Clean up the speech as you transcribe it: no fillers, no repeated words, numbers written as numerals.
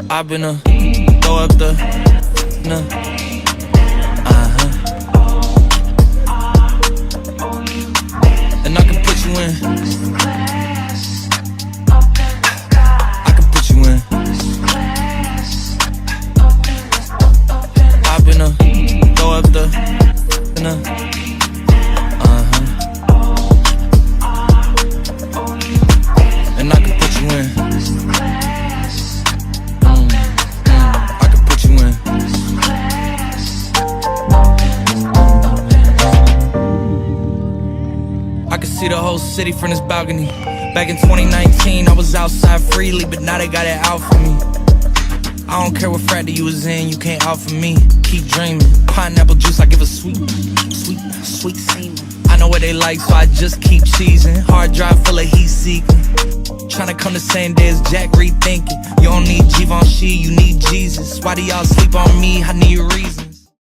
I've been throw up the and I can put you in. I can put you in. I've been throw up the and I can put you in. I can put you in. I can see the whole city from this balcony. Back in 2019, I was outside freely, but now they got it out for me. I don't care what frat that you was in, you can't out for me. Keep dreaming. Pineapple juice, I give a sweet semen. I know what they like, so I just keep cheesing. Hard drive full of heat seeking. Tryna come the same day as Jack, rethinking. You don't need Givenchy, you need Jesus. Why do y'all sleep on me? I need reason.